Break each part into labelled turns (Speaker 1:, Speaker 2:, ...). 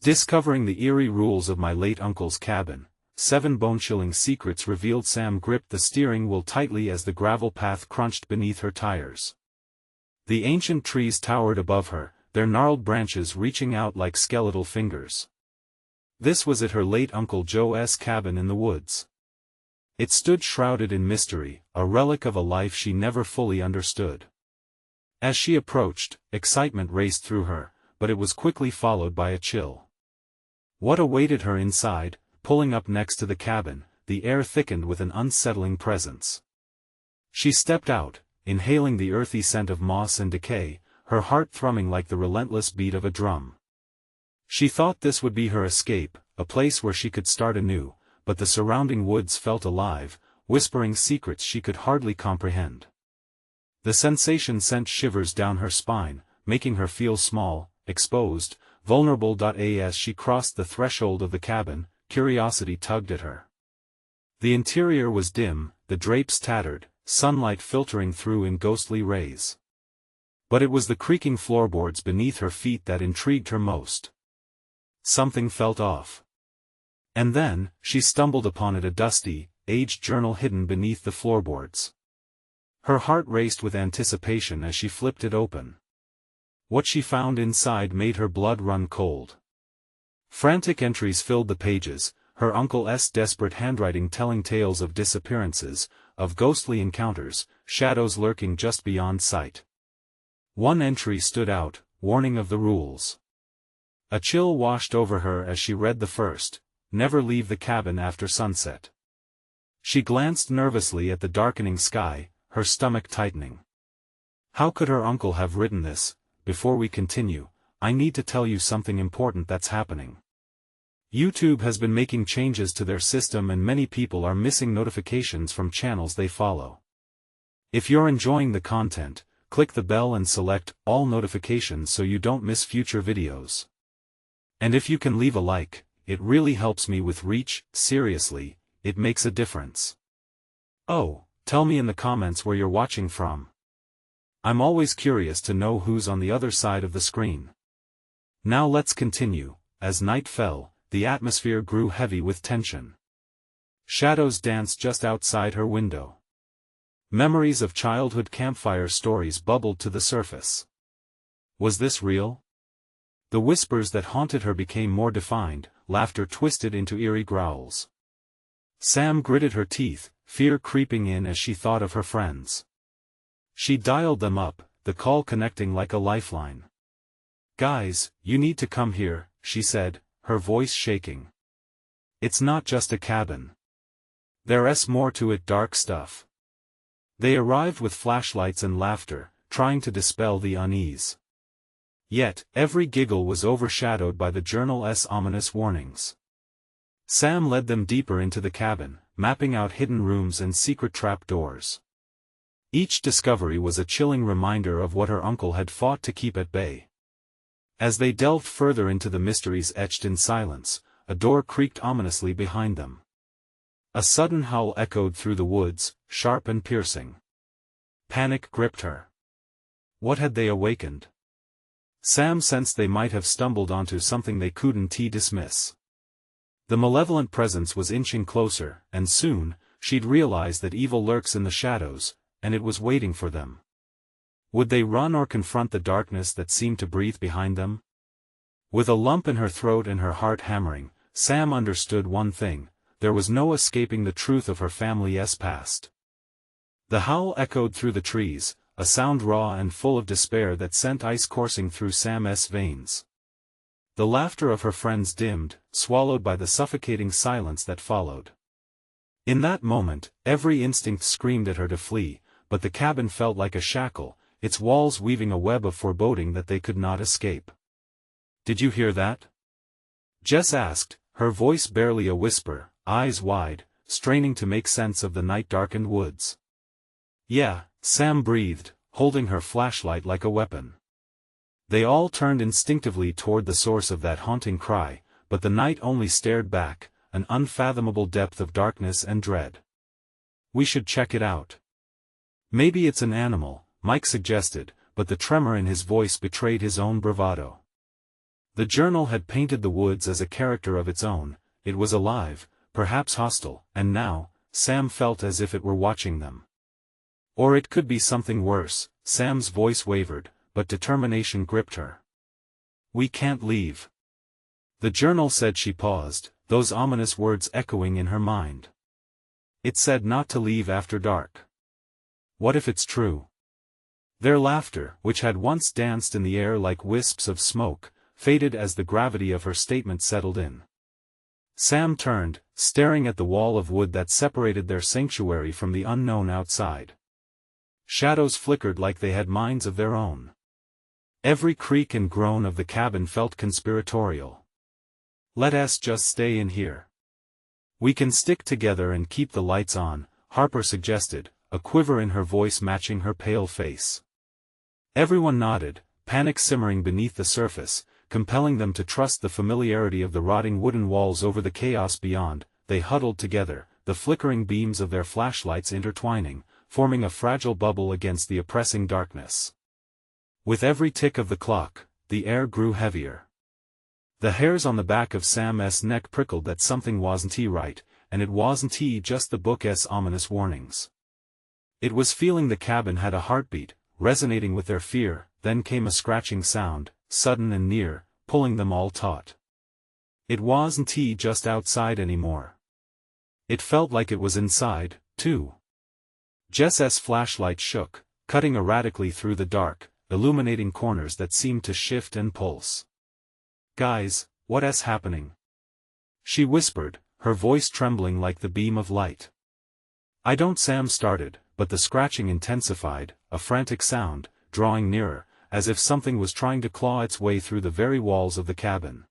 Speaker 1: Discovering the eerie rules of my late uncle's cabin, 7 bone-chilling secrets revealed. Sam gripped the steering wheel tightly as the gravel path crunched beneath her tires. The ancient trees towered above her, their gnarled branches reaching out like skeletal fingers. This was at her late Uncle Joe's cabin in the woods. It stood shrouded in mystery, a relic of a life she never fully understood. As she approached, excitement raced through her, but it was quickly followed by a chill. What awaited her inside? Pulling up next to the cabin, the air thickened with an unsettling presence. She stepped out, inhaling the earthy scent of moss and decay, her heart thrumming like the relentless beat of a drum. She thought this would be her escape, a place where she could start anew, but the surrounding woods felt alive, whispering secrets she could hardly comprehend. The sensation sent shivers down her spine, making her feel small, exposed, vulnerable. As she crossed the threshold of the cabin, curiosity tugged at her. The interior was dim, the drapes tattered, sunlight filtering through in ghostly rays. But it was the creaking floorboards beneath her feet that intrigued her most. Something felt off. And then, she stumbled upon it, a dusty, aged journal hidden beneath the floorboards. Her heart raced with anticipation as she flipped it open. What she found inside made her blood run cold. Frantic entries filled the pages, her uncle's desperate handwriting telling tales of disappearances, of ghostly encounters, shadows lurking just beyond sight. One entry stood out, warning of the rules. A chill washed over her as she read the first: never leave the cabin after sunset. She glanced nervously at the darkening sky, her stomach tightening. How could her uncle have written this? Before we continue, I need to tell you something important that's happening. YouTube has been making changes to their system and many people are missing notifications from channels they follow. If you're enjoying the content, click the bell and select all notifications so you don't miss future videos. And if you can leave a like, it really helps me with reach. Seriously, it makes a difference. Oh, tell me in the comments where you're watching from. I'm always curious to know who's on the other side of the screen. Now let's continue. As night fell, the atmosphere grew heavy with tension. Shadows danced just outside her window. Memories of childhood campfire stories bubbled to the surface. Was this real? The whispers that haunted her became more defined, laughter twisted into eerie growls. Sam gritted her teeth, fear creeping in as she thought of her friends. She dialed them up, the call connecting like a lifeline. "Guys, you need to come here," she said, her voice shaking. "It's not just a cabin. There's more to it, dark stuff." They arrived with flashlights and laughter, trying to dispel the unease. Yet, every giggle was overshadowed by the journal's ominous warnings. Sam led them deeper into the cabin, mapping out hidden rooms and secret trapdoors. Each discovery was a chilling reminder of what her uncle had fought to keep at bay. As they delved further into the mysteries etched in silence, a door creaked ominously behind them. A sudden howl echoed through the woods, sharp and piercing. Panic gripped her. What had they awakened? Sam sensed they might have stumbled onto something they couldn't dismiss. The malevolent presence was inching closer, and soon, she'd realize that evil lurks in the shadows, and it was waiting for them. Would they run or confront the darkness that seemed to breathe behind them? With a lump in her throat and her heart hammering, Sam understood one thing: there was no escaping the truth of her family's past. The howl echoed through the trees, a sound raw and full of despair that sent ice coursing through Sam's veins. The laughter of her friends dimmed, swallowed by the suffocating silence that followed. In that moment, every instinct screamed at her to flee, but the cabin felt like a shackle, its walls weaving a web of foreboding that they could not escape. "Did you hear that?" Jess asked, her voice barely a whisper, eyes wide, straining to make sense of the night-darkened woods. "Yeah," Sam breathed, holding her flashlight like a weapon. They all turned instinctively toward the source of that haunting cry, but the night only stared back, an unfathomable depth of darkness and dread. "We should check it out." "Maybe it's an animal," Mike suggested, but the tremor in his voice betrayed his own bravado. The journal had painted the woods as a character of its own. It was alive, perhaps hostile, and now, Sam felt as if it were watching them. Or it could be something worse. Sam's voice wavered, but determination gripped her. "We can't leave." The journal said. She paused, those ominous words echoing in her mind. It said not to leave after dark. What if it's true? Their laughter, which had once danced in the air like wisps of smoke, faded as the gravity of her statement settled in. Sam turned, staring at the wall of wood that separated their sanctuary from the unknown outside. Shadows flickered like they had minds of their own. Every creak and groan of the cabin felt conspiratorial. "Let us just stay in here. We can stick together and keep the lights on," Harper suggested, a quiver in her voice matching her pale face. Everyone nodded, panic simmering beneath the surface, compelling them to trust the familiarity of the rotting wooden walls over the chaos beyond. They huddled together, the flickering beams of their flashlights intertwining, forming a fragile bubble against the oppressing darkness. With every tick of the clock, the air grew heavier. The hairs on the back of Sam's neck prickled that something wasn't right, and it wasn't just the book's ominous warnings. It was feeling the cabin had a heartbeat, resonating with their fear. Then came a scratching sound, sudden and near, pulling them all taut. It wasn't just outside anymore. It felt like it was inside, too. Jess's flashlight shook, cutting erratically through the dark, illuminating corners that seemed to shift and pulse. "Guys, what's happening?" she whispered, her voice trembling like the beam of light. "I don't," Sam started, but the scratching intensified, a frantic sound, drawing nearer, as if something was trying to claw its way through the very walls of the cabin.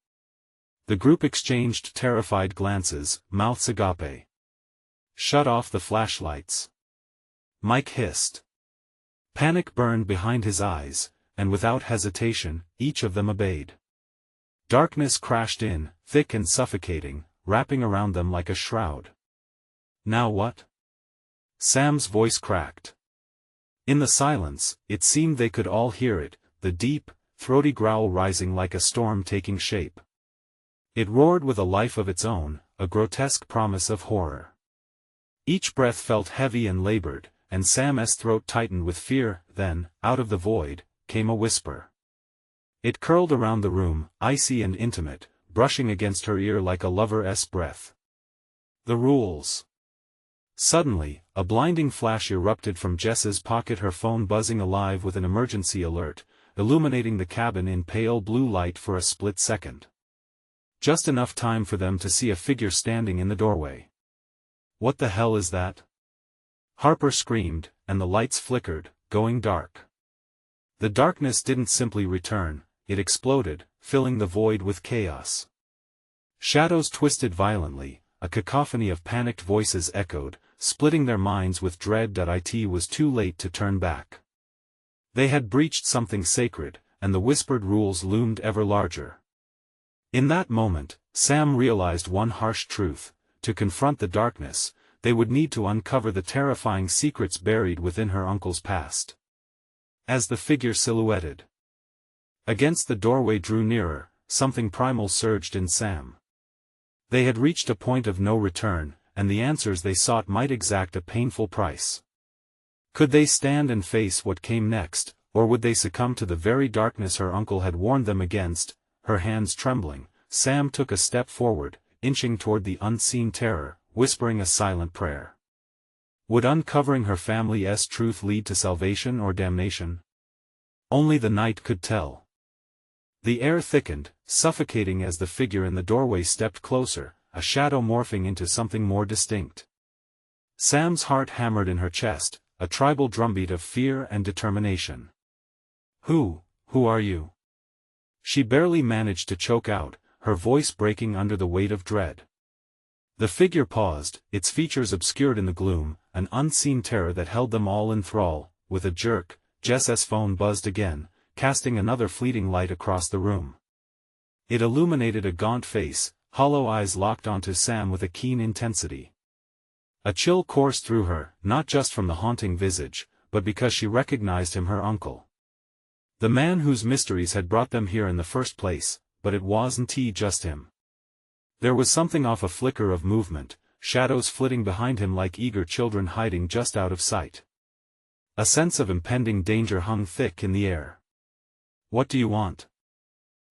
Speaker 1: The group exchanged terrified glances, mouths agape. "Shut off the flashlights," Mike hissed. Panic burned behind his eyes, and without hesitation, each of them obeyed. Darkness crashed in, thick and suffocating, wrapping around them like a shroud. "Now what?" Sam's voice cracked. In the silence, it seemed they could all hear it, the deep, throaty growl rising like a storm taking shape. It roared with a life of its own, a grotesque promise of horror. Each breath felt heavy and labored, and Sam's throat tightened with fear. Then, out of the void, came a whisper. It curled around the room, icy and intimate, brushing against her ear like a lover's breath. "The rules." Suddenly, a blinding flash erupted from Jess's pocket, her phone buzzing alive with an emergency alert, illuminating the cabin in pale blue light for a split second. Just enough time for them to see a figure standing in the doorway. "What the hell is that?" Harper screamed, and the lights flickered, going dark. The darkness didn't simply return, it exploded, filling the void with chaos. Shadows twisted violently, a cacophony of panicked voices echoed, splitting their minds with dread that it was too late to turn back. They had breached something sacred, and the whispered rules loomed ever larger. In that moment, Sam realized one harsh truth: to confront the darkness, they would need to uncover the terrifying secrets buried within her uncle's past. As the figure silhouetted against the doorway drew nearer, something primal surged in Sam. They had reached a point of no return, and the answers they sought might exact a painful price. Could they stand and face what came next, or would they succumb to the very darkness her uncle had warned them against? Her hands trembling, Sam took a step forward, inching toward the unseen terror, whispering a silent prayer. Would uncovering her family's truth lead to salvation or damnation? Only the night could tell. The air thickened, suffocating as the figure in the doorway stepped closer, a shadow morphing into something more distinct. Sam's heart hammered in her chest, a tribal drumbeat of fear and determination. Who are you?" She barely managed to choke out, her voice breaking under the weight of dread. The figure paused, its features obscured in the gloom, an unseen terror that held them all in thrall. With a jerk, Jess's phone buzzed again, casting another fleeting light across the room. It illuminated a gaunt face, hollow eyes locked onto Sam with a keen intensity. A chill coursed through her, not just from the haunting visage, but because she recognized him, her uncle. The man whose mysteries had brought them here in the first place, but it wasn't just him. There was something off, a flicker of movement, shadows flitting behind him like eager children hiding just out of sight. A sense of impending danger hung thick in the air. "What do you want?"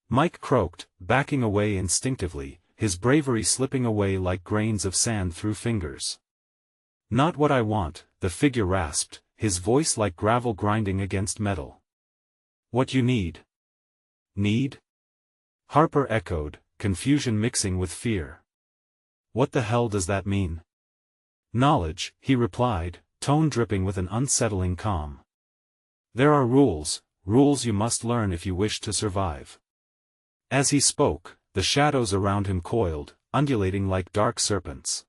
Speaker 1: Mike croaked, backing away instinctively, his bravery slipping away like grains of sand through fingers. "Not what I want," the figure rasped, his voice like gravel grinding against metal. "What you need?" "Need?" Harper echoed, confusion mixing with fear. "What the hell does that mean?" "Knowledge," he replied, tone dripping with an unsettling calm. "There are rules you must learn if you wish to survive." As he spoke, the shadows around him coiled, undulating like dark serpents.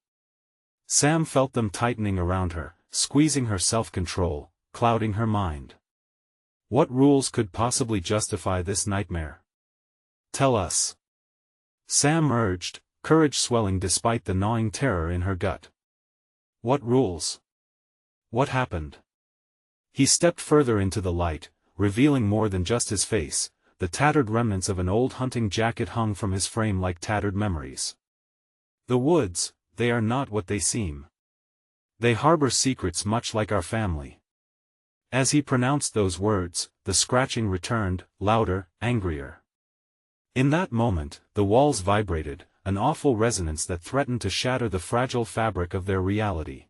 Speaker 1: Sam felt them tightening around her, squeezing her self-control, clouding her mind. What rules could possibly justify this nightmare? "Tell us." Sam urged, courage swelling despite the gnawing terror in her gut. "What rules? What happened?" He stepped further into the light, revealing more than just his face. The tattered remnants of an old hunting jacket hung from his frame like tattered memories. "The woods, they are not what they seem. They harbor secrets much like our family." As he pronounced those words, the scratching returned, louder, angrier. In that moment, the walls vibrated, an awful resonance that threatened to shatter the fragile fabric of their reality.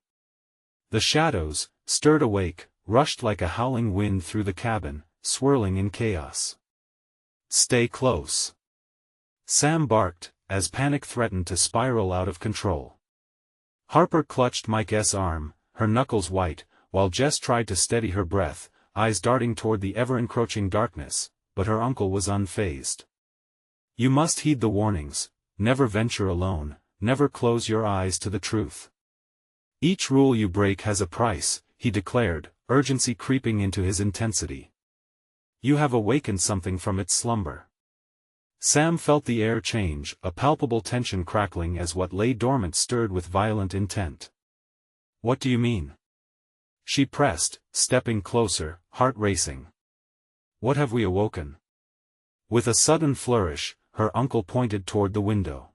Speaker 1: The shadows, stirred awake, rushed like a howling wind through the cabin, swirling in chaos. "Stay close," Sam barked, as panic threatened to spiral out of control. Harper clutched Mike's arm, her knuckles white, while Jess tried to steady her breath, eyes darting toward the ever-encroaching darkness, but her uncle was unfazed. "You must heed the warnings, never venture alone, never close your eyes to the truth. Each rule you break has a price," he declared, urgency creeping into his intensity. "You have awakened something from its slumber." Sam felt the air change, a palpable tension crackling as what lay dormant stirred with violent intent. "What do you mean?" She pressed, stepping closer, heart racing. "What have we awoken?" With a sudden flourish, her uncle pointed toward the window.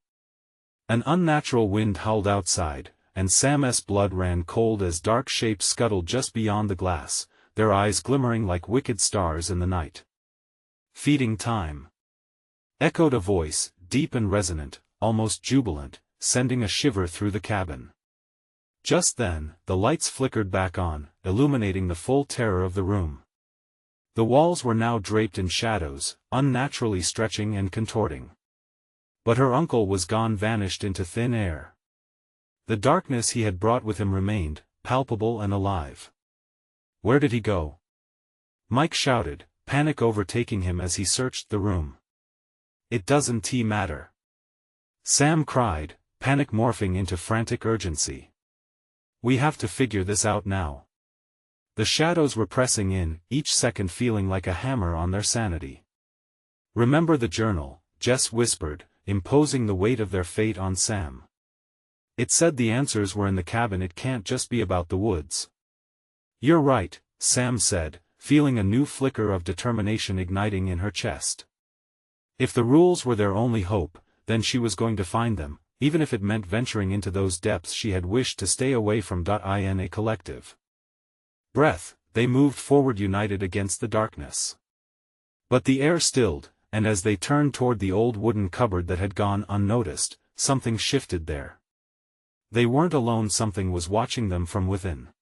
Speaker 1: An unnatural wind howled outside, and Sam's blood ran cold as dark shapes scuttled just beyond the glass, their eyes glimmering like wicked stars in the night. "Feeding time," echoed a voice, deep and resonant, almost jubilant, sending a shiver through the cabin. Just then, the lights flickered back on, illuminating the full terror of the room. The walls were now draped in shadows, unnaturally stretching and contorting. But her uncle was gone, vanished into thin air. The darkness he had brought with him remained, palpable and alive. "Where did he go?" Mike shouted, panic overtaking him as he searched the room. "It doesn't matter," Sam cried, panic morphing into frantic urgency. "We have to figure this out now." The shadows were pressing in, each second feeling like a hammer on their sanity. "Remember the journal," Jess whispered, imposing the weight of their fate on Sam. "It said the answers were in the cabin. It can't just be about the woods." "You're right," Sam said, feeling a new flicker of determination igniting in her chest. If the rules were their only hope, then she was going to find them, even if it meant venturing into those depths she had wished to stay away from. In a collective breath, they moved forward united against the darkness. But the air stilled, and as they turned toward the old wooden cupboard that had gone unnoticed, something shifted there. They weren't alone, something was watching them from within.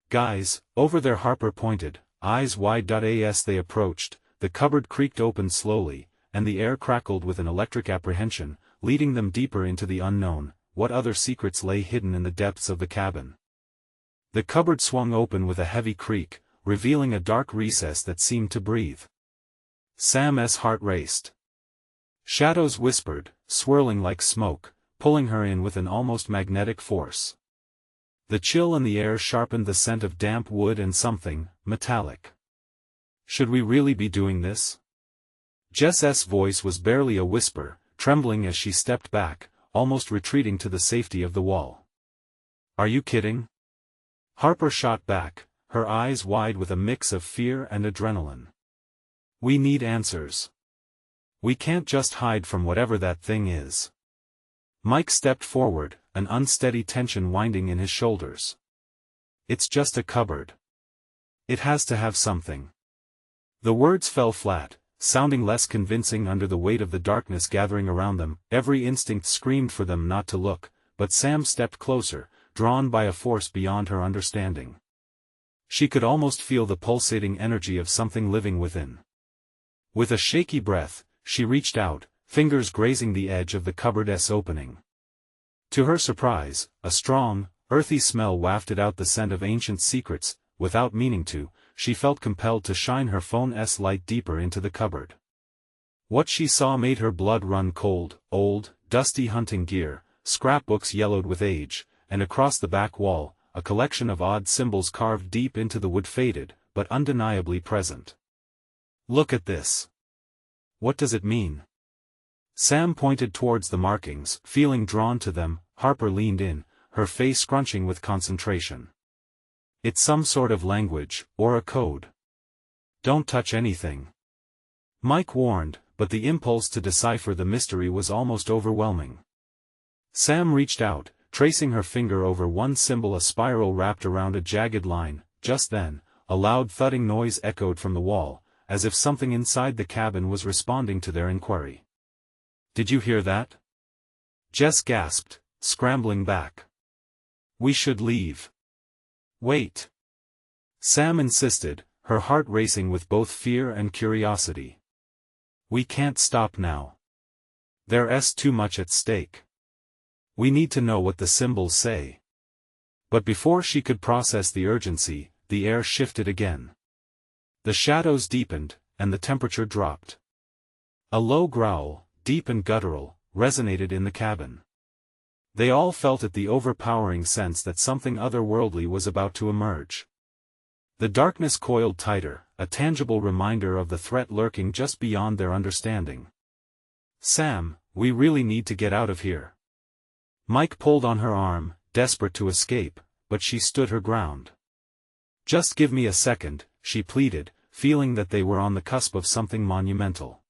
Speaker 1: "Guys, over there," Harper pointed, eyes wide. As they approached, the cupboard creaked open slowly, and the air crackled with an electric apprehension, leading them deeper into the unknown. What other secrets lay hidden in the depths of the cabin? The cupboard swung open with a heavy creak, revealing a dark recess that seemed to breathe. Sam's heart raced. Shadows whispered, swirling like smoke, pulling her in with an almost magnetic force. The chill in the air sharpened the scent of damp wood and something metallic. "Should we really be doing this?" Jess's voice was barely a whisper, trembling as she stepped back, almost retreating to the safety of the wall. "Are you kidding?" Harper shot back, her eyes wide with a mix of fear and adrenaline. "We need answers. We can't just hide from whatever that thing is. Mike stepped forward, an unsteady tension winding in his shoulders. It's just a cupboard. It has to have something. The words fell flat, sounding less convincing under the weight of the darkness gathering around them. Every instinct screamed for them not to look, but Sam stepped closer, drawn by a force beyond her understanding. She could almost feel the pulsating energy of something living within. With a shaky breath, she reached out, fingers grazing the edge of the cupboard's opening. To her surprise, a strong, earthy smell wafted out the scent of ancient secrets. Without meaning to, she felt compelled to shine her phone's light deeper into the cupboard. What she saw made her blood run cold. Old, dusty hunting gear, scrapbooks yellowed with age, and across the back wall, a collection of odd symbols carved deep into the wood, faded, but undeniably present. Look at this. What does it mean? Sam pointed towards the markings, feeling drawn to them. Harper leaned in, her face scrunching with concentration. It's some sort of language, or a code. Don't touch anything. Mike warned, but the impulse to decipher the mystery was almost overwhelming. Sam reached out, tracing her finger over one symbol, a spiral wrapped around a jagged line. Just then, a loud thudding noise echoed from the wall, as if something inside the cabin was responding to their inquiry. Did you hear that? Jess gasped, scrambling back. We should leave. Wait. Sam insisted, her heart racing with both fear and curiosity. We can't stop now. There's too much at stake. We need to know what the symbols say. But before she could process the urgency, the air shifted again. The shadows deepened, and the temperature dropped. A low growl, deep and guttural, resonated in the cabin. They all felt it, the overpowering sense that something otherworldly was about to emerge. The darkness coiled tighter, a tangible reminder of the threat lurking just beyond their understanding. Sam, we really need to get out of here. Mike pulled on her arm, desperate to escape, but she stood her ground. Just give me a second, she pleaded, feeling that they were on the cusp of something monumental.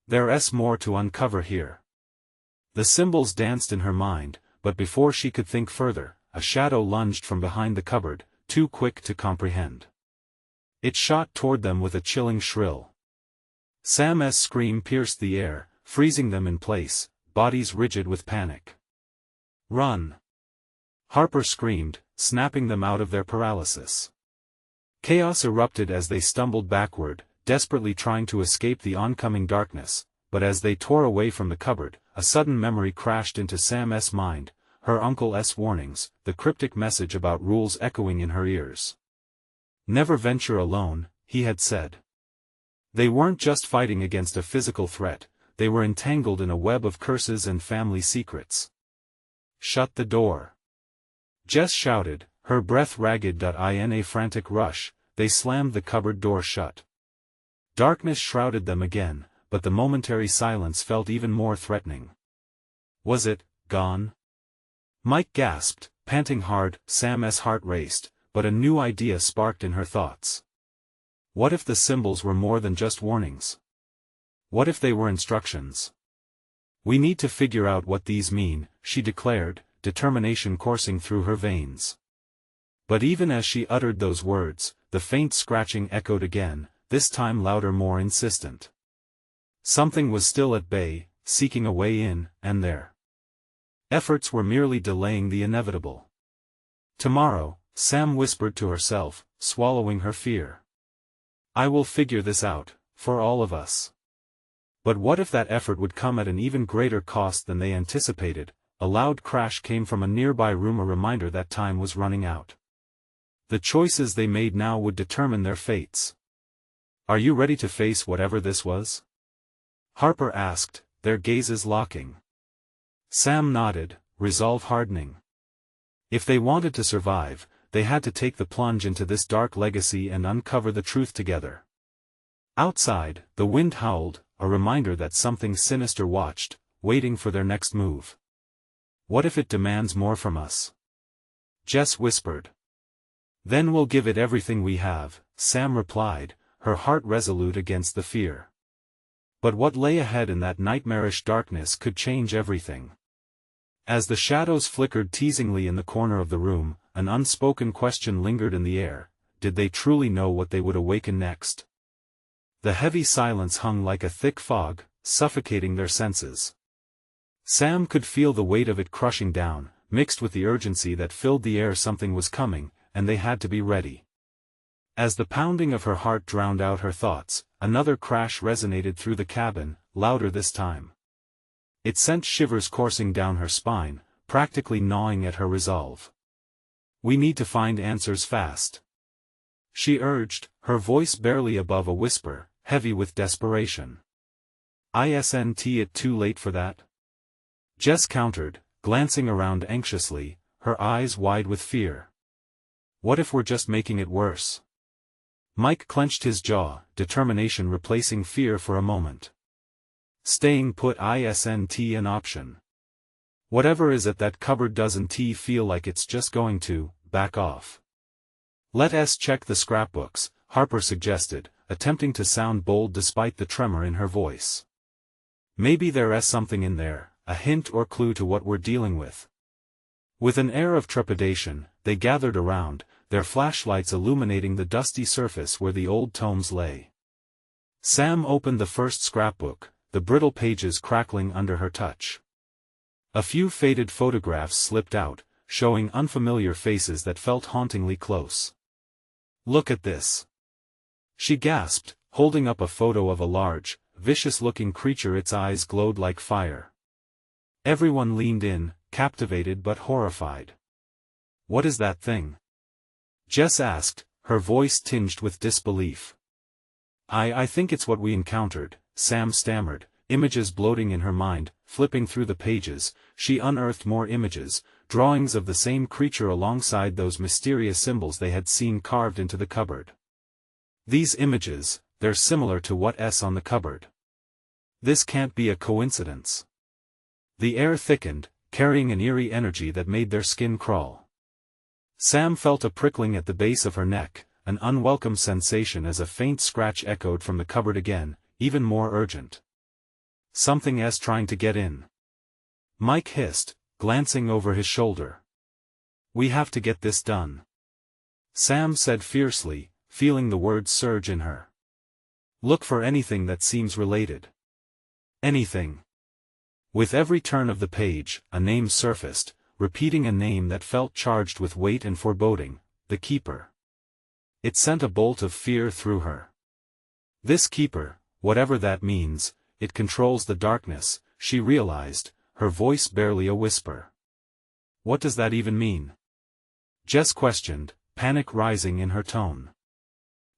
Speaker 1: There's more to uncover here. The symbols danced in her mind, but before she could think further, a shadow lunged from behind the cupboard, too quick to comprehend. It shot toward them with a chilling shrill. Sam's scream pierced the air, freezing them in place, bodies rigid with panic. Run! Harper screamed, snapping them out of their paralysis. Chaos erupted as they stumbled backward, desperately trying to escape the oncoming darkness, but as they tore away from the cupboard, a sudden memory crashed into Sam's mind, her uncle's warnings, the cryptic message about rules echoing in her ears. Never venture alone, he had said. They weren't just fighting against a physical threat, they were entangled in a web of curses and family secrets. Shut the door. Jess shouted, her breath ragged. In a frantic rush, they slammed the cupboard door shut. Darkness shrouded them again, but the momentary silence felt even more threatening. Was it gone? Mike gasped, panting hard. Sam's heart raced, but a new idea sparked in her thoughts. What if the symbols were more than just warnings? What if they were instructions? We need to figure out what these mean, she declared, determination coursing through her veins. But even as she uttered those words, the faint scratching echoed again, this time louder, more insistent. Something was still at bay, seeking a way in, and their efforts were merely delaying the inevitable. Tomorrow, Sam whispered to herself, swallowing her fear. I will figure this out, for all of us. But what if that effort would come at an even greater cost than they anticipated? A loud crash came from a nearby room, a reminder that time was running out. The choices they made now would determine their fates. Are you ready to face whatever this was? Harper asked, their gazes locking. Sam nodded, resolve hardening. If they wanted to survive, they had to take the plunge into this dark legacy and uncover the truth together. Outside, the wind howled, a reminder that something sinister watched, waiting for their next move. What if it demands more from us? Jess whispered. Then we'll give it everything we have, Sam replied, her heart resolute against the fear. But what lay ahead in that nightmarish darkness could change everything. As the shadows flickered teasingly in the corner of the room, an unspoken question lingered in the air: did they truly know what they would awaken next? The heavy silence hung like a thick fog, suffocating their senses. Sam could feel the weight of it crushing down, mixed with the urgency that filled the air. Something was coming, and they had to be ready. As the pounding of her heart drowned out her thoughts, another crash resonated through the cabin, louder this time. It sent shivers coursing down her spine, practically gnawing at her resolve. "We need to find answers fast," she urged, her voice barely above a whisper, heavy with desperation. "Isn't it too late for that?" Jess countered, glancing around anxiously, her eyes wide with fear. "What if we're just making it worse?" Mike clenched his jaw, determination replacing fear for a moment. "Staying put isn't an option. Whatever is at that cupboard doesn't feel like it's just going to back off." "Let us check the scrapbooks," Harper suggested, attempting to sound bold despite the tremor in her voice. "Maybe there's something in there, a hint or clue to what we're dealing with." With an air of trepidation, they gathered around, their flashlights illuminating the dusty surface where the old tomes lay. Sam opened the first scrapbook, the brittle pages crackling under her touch. A few faded photographs slipped out, showing unfamiliar faces that felt hauntingly close. "Look at this," she gasped, holding up a photo of a large, vicious-looking creature. Its eyes glowed like fire. Everyone leaned in, captivated but horrified. "What is that thing?" Jess asked, her voice tinged with disbelief. I think it's what we encountered," Sam stammered, images bloating in her mind. Flipping through the pages, she unearthed more images, drawings of the same creature alongside those mysterious symbols they had seen carved into the cupboard. "These images, they're similar to what's on the cupboard. This can't be a coincidence." The air thickened, carrying an eerie energy that made their skin crawl. Sam felt a prickling at the base of her neck, an unwelcome sensation as a faint scratch echoed from the cupboard again, even more urgent. "Something's trying to get in," Mike hissed, glancing over his shoulder. "We have to get this done," Sam said fiercely, feeling the words surge in her. "Look for anything that seems related." Anything. With every turn of the page, a name surfaced, repeating a name that felt charged with weight and foreboding: the Keeper. It sent a bolt of fear through her. This Keeper, whatever that means, it controls the darkness, she realized, her voice barely a whisper. "What does that even mean?" Jess questioned, panic rising in her tone.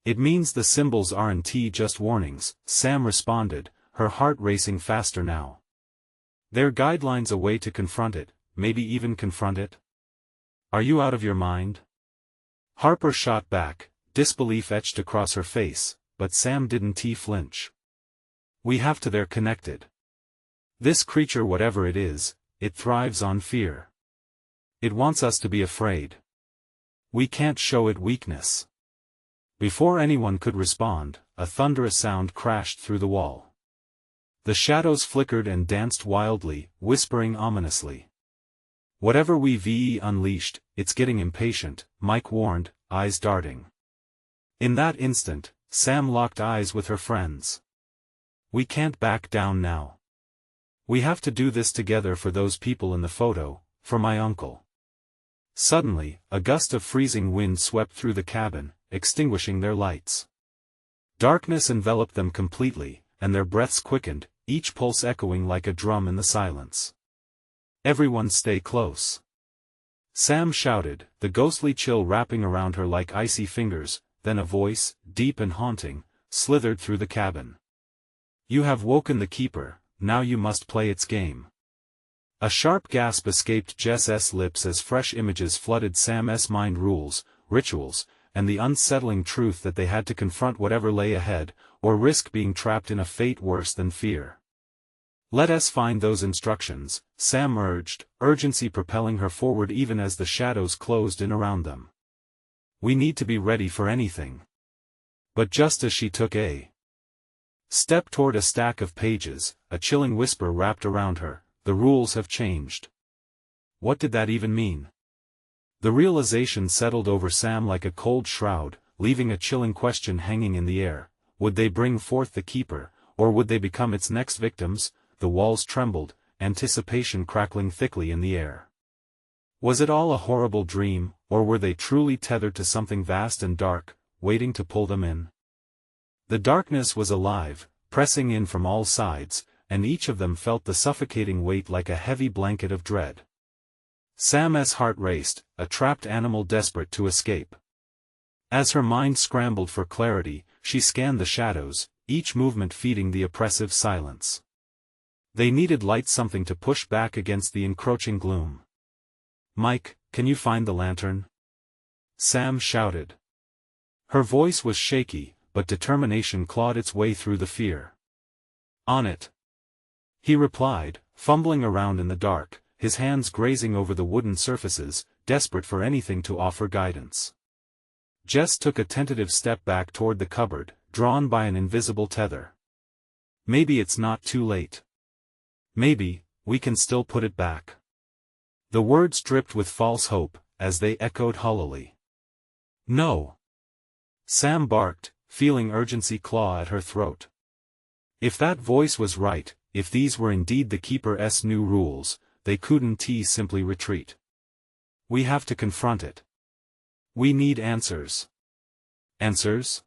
Speaker 1: "It means the symbols aren't just warnings," Sam responded, her heart racing faster now. "They're guidelines, a way to confront it, maybe even confront it." "Are you out of your mind?" Harper shot back, disbelief etched across her face, but Sam didn't flinch. "We have to. They're connected. This creature, whatever it is, it thrives on fear. It wants us to be afraid. We can't show it weakness." Before anyone could respond, a thunderous sound crashed through the wall. The shadows flickered and danced wildly, whispering ominously. "Whatever we've unleashed, it's getting impatient," Mike warned, eyes darting. In that instant, Sam locked eyes with her friends. "We can't back down now. We have to do this together, for those people in the photo, for my uncle." Suddenly, a gust of freezing wind swept through the cabin, extinguishing their lights. Darkness enveloped them completely, and their breaths quickened, each pulse echoing like a drum in the silence. "Everyone stay close," Sam shouted, the ghostly chill wrapping around her like icy fingers. Then a voice, deep and haunting, slithered through the cabin. "You have woken the Keeper, now you must play its game." A sharp gasp escaped Jess's lips as fresh images flooded Sam's mind: rules, rituals, and the unsettling truth that they had to confront whatever lay ahead, or risk being trapped in a fate worse than fear. "Let us find those instructions," Sam urged, urgency propelling her forward even as the shadows closed in around them. "We need to be ready for anything." But just as she took a Step toward a stack of pages, a chilling whisper wrapped around her, "The rules have changed." What did that even mean? The realization settled over Sam like a cold shroud, leaving a chilling question hanging in the air. Would they bring forth the keeper, or would they become its next victims? The walls trembled, anticipation crackling thickly in the air. Was it all a horrible dream, or were they truly tethered to something vast and dark, waiting to pull them in? The darkness was alive, pressing in from all sides, and each of them felt the suffocating weight like a heavy blanket of dread. Sam's heart raced, a trapped animal desperate to escape. As her mind scrambled for clarity, she scanned the shadows, each movement feeding the oppressive silence. They needed light, something to push back against the encroaching gloom. "Mike, can you find the lantern?" Sam shouted. Her voice was shaky, but determination clawed its way through the fear. "On it," he replied, fumbling around in the dark, his hands grazing over the wooden surfaces, desperate for anything to offer guidance. Jess took a tentative step back toward the cupboard, drawn by an invisible tether. "Maybe it's not too late. Maybe, we can still put it back." The words dripped with false hope, as they echoed hollowly. "No!" Sam barked, feeling urgency claw at her throat. If that voice was right, if these were indeed the Keeper's new rules, they couldn't simply retreat. "We have to confront it. We need answers." "Answers?"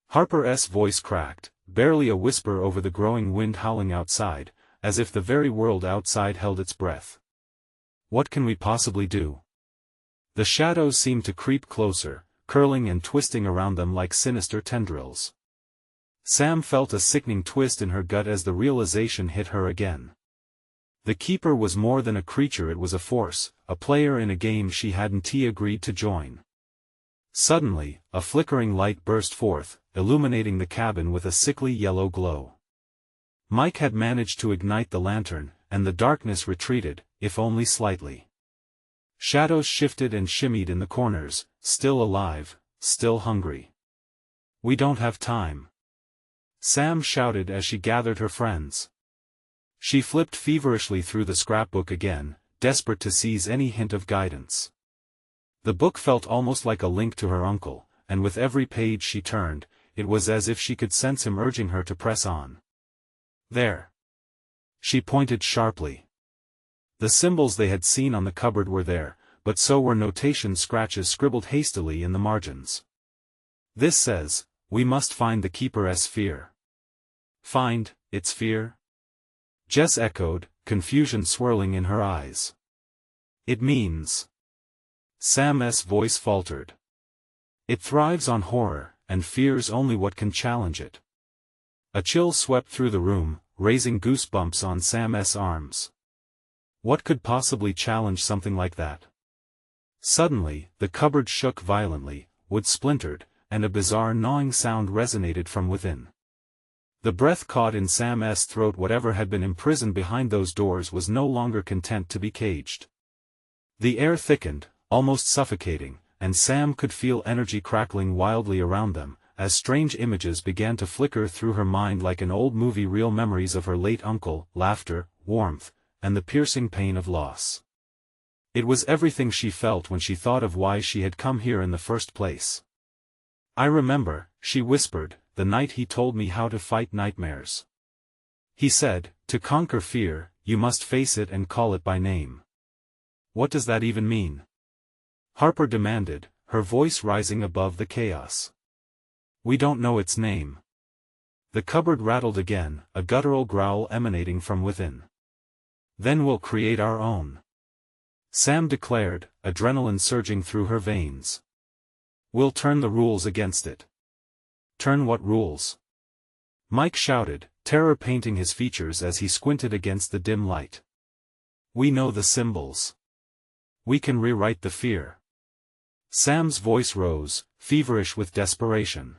Speaker 1: Harper's voice cracked, barely a whisper over the growing wind howling outside, as if the very world outside held its breath. "What can we possibly do?" The shadows seemed to creep closer, curling and twisting around them like sinister tendrils. Sam felt a sickening twist in her gut as the realization hit her again. The Keeper was more than a creature, it was a force, a player in a game she hadn't agreed to join. Suddenly, a flickering light burst forth, illuminating the cabin with a sickly yellow glow. Mike had managed to ignite the lantern, and the darkness retreated, if only slightly. Shadows shifted and shimmied in the corners, still alive, still hungry. "We don't have time," Sam shouted as she gathered her friends. She flipped feverishly through the scrapbook again, desperate to seize any hint of guidance. The book felt almost like a link to her uncle, and with every page she turned, it was as if she could sense him urging her to press on. "There!" She pointed sharply. The symbols they had seen on the cupboard were there, but so were notation scratches scribbled hastily in the margins. "This says, we must find the Keeper's sphere." "Find its sphere?" Jess echoed, confusion swirling in her eyes. "It means..." Sam's voice faltered. "It thrives on horror, and fears only what can challenge it." A chill swept through the room, raising goosebumps on Sam's arms. What could possibly challenge something like that? Suddenly, the cupboard shook violently, wood splintered, and a bizarre gnawing sound resonated from within. The breath caught in Sam's throat. Whatever had been imprisoned behind those doors was no longer content to be caged. The air thickened, almost suffocating, and Sam could feel energy crackling wildly around them, as strange images began to flicker through her mind like an old movie reel, memories of her late uncle, laughter, warmth, and the piercing pain of loss. It was everything she felt when she thought of why she had come here in the first place. "I remember," she whispered, "the night he told me how to fight nightmares. He said, to conquer fear, you must face it and call it by name." "What does that even mean?" Harper demanded, her voice rising above the chaos. "We don't know its name." The cupboard rattled again, a guttural growl emanating from within. "Then we'll create our own," Sam declared, adrenaline surging through her veins. "We'll turn the rules against it." "Turn what rules?" Mike shouted, terror painting his features as he squinted against the dim light. "We know the symbols. We can rewrite the fear." Sam's voice rose, feverish with desperation.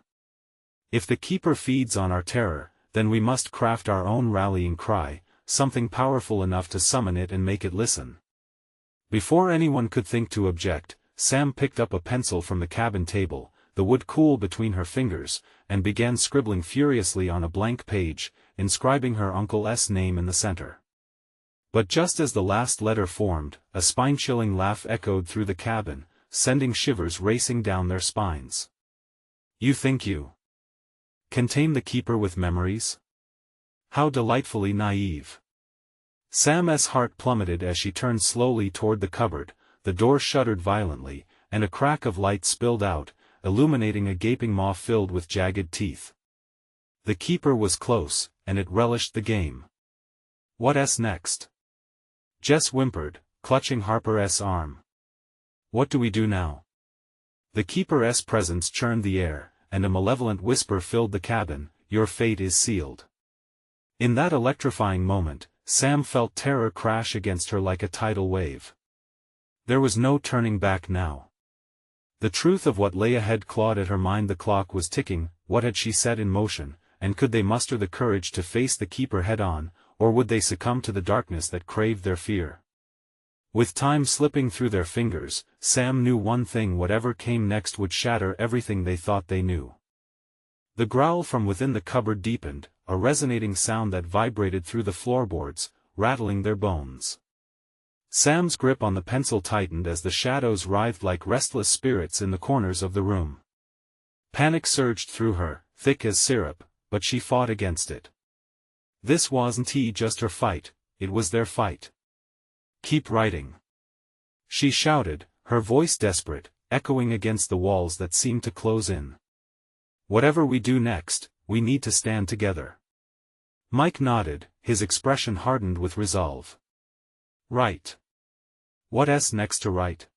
Speaker 1: "If the Keeper feeds on our terror, then we must craft our own rallying cry, something powerful enough to summon it and make it listen." Before anyone could think to object, Sam picked up a pencil from the cabin table, the wood cool between her fingers, and began scribbling furiously on a blank page, inscribing her uncle's name in the center. But just as the last letter formed, a spine-chilling laugh echoed through the cabin, sending shivers racing down their spines. "You think you can tame the keeper with memories? How delightfully naive." Sam's heart plummeted as she turned slowly toward the cupboard. The door shuddered violently, and a crack of light spilled out, illuminating a gaping maw filled with jagged teeth. The keeper was close, and it relished the game. "What's next?" Jess whimpered, clutching Harper's arm. "What do we do now?" The keeper's presence churned the air, and a malevolent whisper filled the cabin, "Your fate is sealed." In that electrifying moment, Sam felt terror crash against her like a tidal wave. There was no turning back now. The truth of what lay ahead clawed at her mind. The clock was ticking. What had she set in motion, and could they muster the courage to face the keeper head-on, or would they succumb to the darkness that craved their fear? With time slipping through their fingers, Sam knew one thing: whatever came next would shatter everything they thought they knew. The growl from within the cupboard deepened, a resonating sound that vibrated through the floorboards, rattling their bones. Sam's grip on the pencil tightened as the shadows writhed like restless spirits in the corners of the room. Panic surged through her, thick as syrup, but she fought against it. This wasn't just her fight, it was their fight. "Keep writing," she shouted, her voice desperate, echoing against the walls that seemed to close in. "Whatever we do next, we need to stand together." Mike nodded, his expression hardened with resolve. "Write. What's next to write?"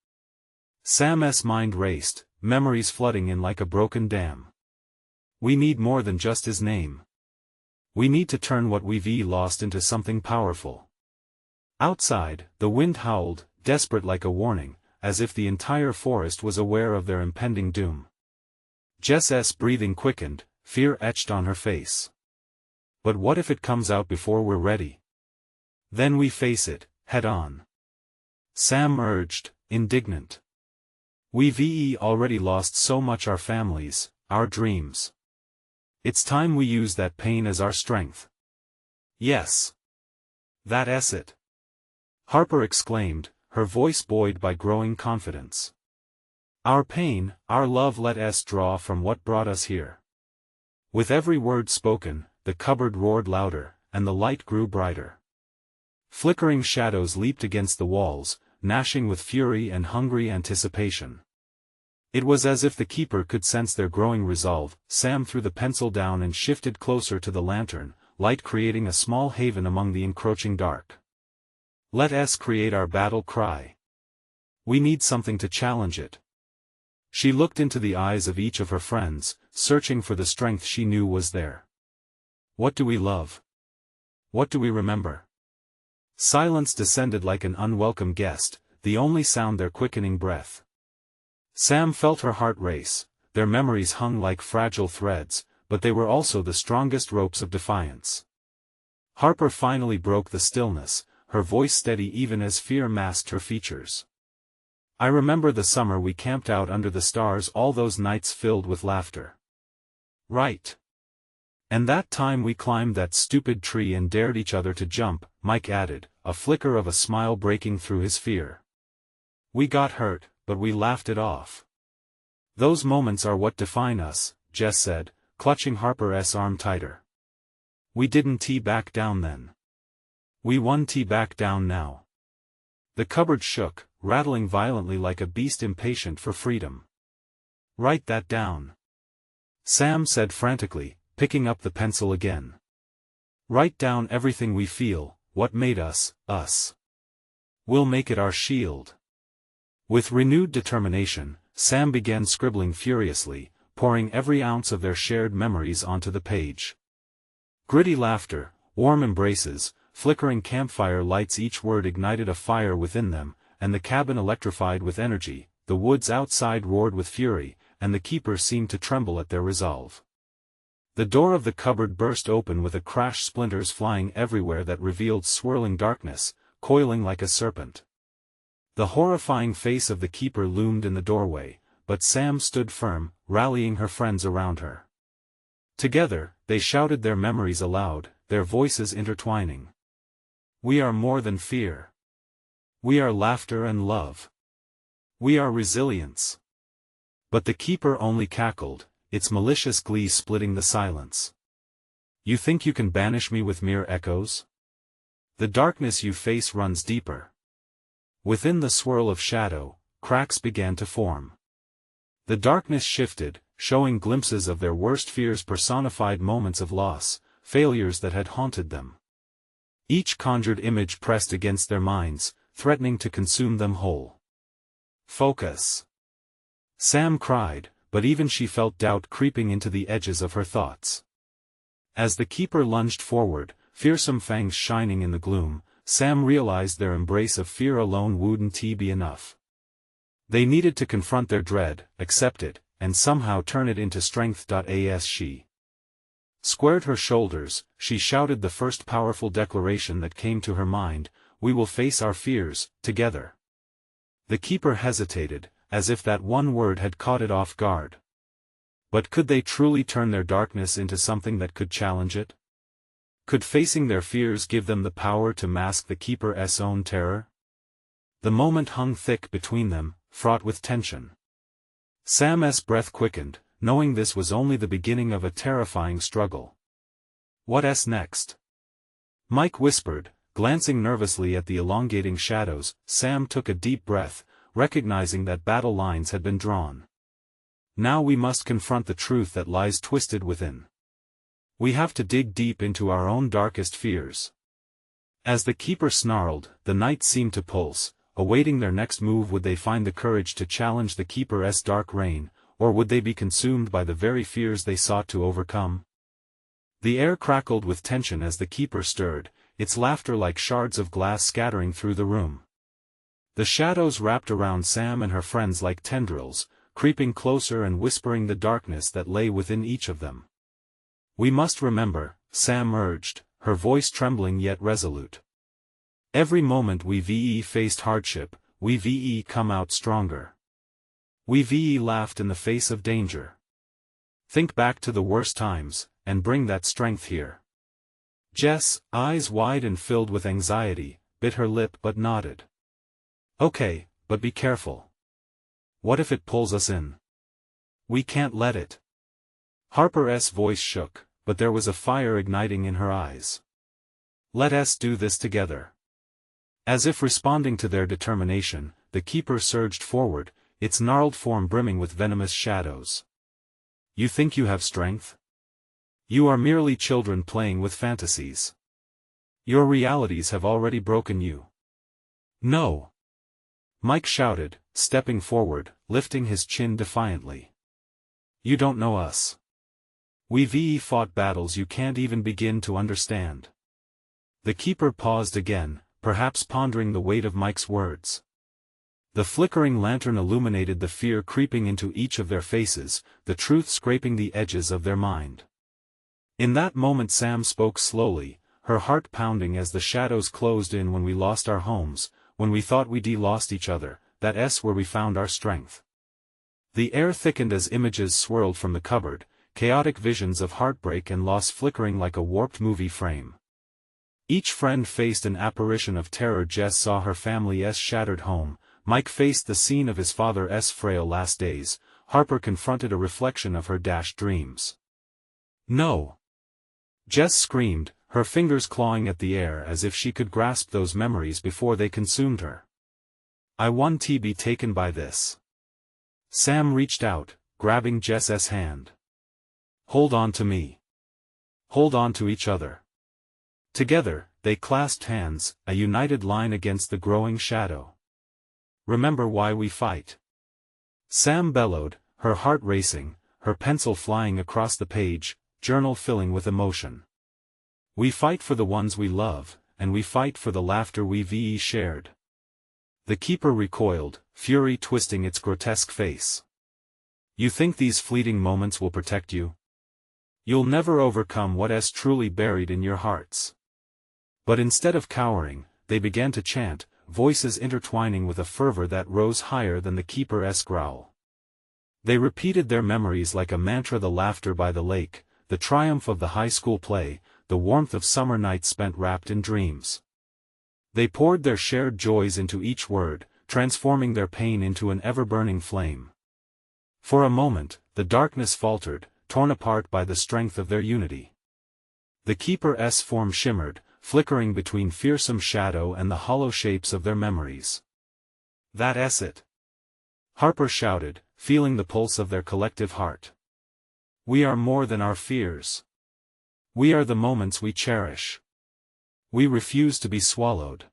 Speaker 1: Sam's mind raced, memories flooding in like a broken dam. "We need more than just his name. We need to turn what we've lost into something powerful." Outside, the wind howled, desperate like a warning, as if the entire forest was aware of their impending doom. Jess's breathing quickened, fear etched on her face. "But what if it comes out before we're ready? Then we face it, head-on," Sam urged, indignant. "We've already lost so much: our families, our dreams. It's time we use that pain as our strength." "Yes. That's it," Harper exclaimed, her voice buoyed by growing confidence. "Our pain, our love, let us draw from what brought us here." With every word spoken, the cupboard roared louder, and the light grew brighter. Flickering shadows leaped against the walls, gnashing with fury and hungry anticipation. It was as if the keeper could sense their growing resolve. Sam threw the pencil down and shifted closer to the lantern, light creating a small haven among the encroaching dark. "Let us create our battle cry. We need something to challenge it." She looked into the eyes of each of her friends, searching for the strength she knew was there. "What do we love? What do we remember?" Silence descended like an unwelcome guest, the only sound their quickening breath. Sam felt her heart race. Their memories hung like fragile threads, but they were also the strongest ropes of defiance. Harper finally broke the stillness, her voice steady even as fear masked her features. "I remember the summer we camped out under the stars, all those nights filled with laughter." "Right. And that time we climbed that stupid tree and dared each other to jump," Mike added, a flicker of a smile breaking through his fear. "We got hurt, but we laughed it off." "Those moments are what define us," Jess said, clutching Harper's arm tighter. "We didn't back down then. We won't back down now." The cupboard shook, rattling violently like a beast impatient for freedom. "Write that down," Sam said frantically, picking up the pencil again. "Write down everything we feel, what made us, us. We'll make it our shield." With renewed determination, Sam began scribbling furiously, pouring every ounce of their shared memories onto the page. Gritty laughter, warm embraces, flickering campfire lights, each word ignited a fire within them, and the cabin electrified with energy. The woods outside roared with fury, and the keeper seemed to tremble at their resolve. The door of the cupboard burst open with a crash, splinters flying everywhere that revealed swirling darkness, coiling like a serpent. The horrifying face of the keeper loomed in the doorway, but Sam stood firm, rallying her friends around her. Together, they shouted their memories aloud, their voices intertwining. We are more than fear. We are laughter and love. We are resilience. But the keeper only cackled, its malicious glee splitting the silence. You think you can banish me with mere echoes? The darkness you face runs deeper. Within the swirl of shadow, cracks began to form. The darkness shifted, showing glimpses of their worst fears, personified moments of loss, failures that had haunted them. Each conjured image pressed against their minds, threatening to consume them whole. Focus! Sam cried, but even she felt doubt creeping into the edges of her thoughts. As the keeper lunged forward, fearsome fangs shining in the gloom, Sam realized their embrace of fear alone wouldn't be enough. They needed to confront their dread, accept it, and somehow turn it into strength. As she squared her shoulders, she shouted the first powerful declaration that came to her mind: we will face our fears, together. The keeper hesitated, as if that one word had caught it off guard. But could they truly turn their darkness into something that could challenge it? Could facing their fears give them the power to mask the keeper's own terror? The moment hung thick between them, fraught with tension. Sam's breath quickened, knowing this was only the beginning of a terrifying struggle. What's next? Mike whispered, glancing nervously at the elongating shadows. Sam took a deep breath, recognizing that battle lines had been drawn. Now we must confront the truth that lies twisted within. We have to dig deep into our own darkest fears. As the keeper snarled, the night seemed to pulse, awaiting their next move. Would they find the courage to challenge the keeper's dark reign, or would they be consumed by the very fears they sought to overcome? The air crackled with tension as the keeper stirred, its laughter like shards of glass scattering through the room. The shadows wrapped around Sam and her friends like tendrils, creeping closer and whispering the darkness that lay within each of them. We must remember, Sam urged, her voice trembling yet resolute. Every moment we faced hardship, we come out stronger. We laughed in the face of danger. Think back to the worst times, and bring that strength here. Jess, eyes wide and filled with anxiety, bit her lip but nodded. Okay, but be careful. What if it pulls us in? We can't let it. Harper's voice shook, but there was a fire igniting in her eyes. Let us do this together. As if responding to their determination, the keeper surged forward, its gnarled form brimming with venomous shadows. You think you have strength? You are merely children playing with fantasies. Your realities have already broken you. No! Mike shouted, stepping forward, lifting his chin defiantly. You don't know us. We fought battles you can't even begin to understand. The keeper paused again, perhaps pondering the weight of Mike's words. The flickering lantern illuminated the fear creeping into each of their faces, the truth scraping the edges of their mind. In that moment Sam spoke slowly, her heart pounding as the shadows closed in. When we lost our homes, when we thought we'd lost each other, that's where we found our strength. The air thickened as images swirled from the cupboard, chaotic visions of heartbreak and loss flickering like a warped movie frame. Each friend faced an apparition of terror. Jess saw her family's shattered home, Mike faced the scene of his father's frail last days, Harper confronted a reflection of her dashed dreams. No! Jess screamed, her fingers clawing at the air as if she could grasp those memories before they consumed her. I want to be taken by this. Sam reached out, grabbing Jess's hand. Hold on to me. Hold on to each other. Together, they clasped hands, a united line against the growing shadow. Remember why we fight. Sam bellowed, her heart racing, her pencil flying across the page, journal filling with emotion. We fight for the ones we love, and we fight for the laughter we shared. The keeper recoiled, fury twisting its grotesque face. You think these fleeting moments will protect you? You'll never overcome what is truly buried in your hearts. But instead of cowering, they began to chant, voices intertwining with a fervor that rose higher than the keeper's growl. They repeated their memories like a mantra: the laughter by the lake, the triumph of the high school play, the warmth of summer nights spent wrapped in dreams. They poured their shared joys into each word, transforming their pain into an ever-burning flame. For a moment, the darkness faltered, torn apart by the strength of their unity. The Keeper's form shimmered, flickering between fearsome shadow and the hollow shapes of their memories. "That's it!" Harper shouted, feeling the pulse of their collective heart. "We are more than our fears. We are the moments we cherish. We refuse to be swallowed."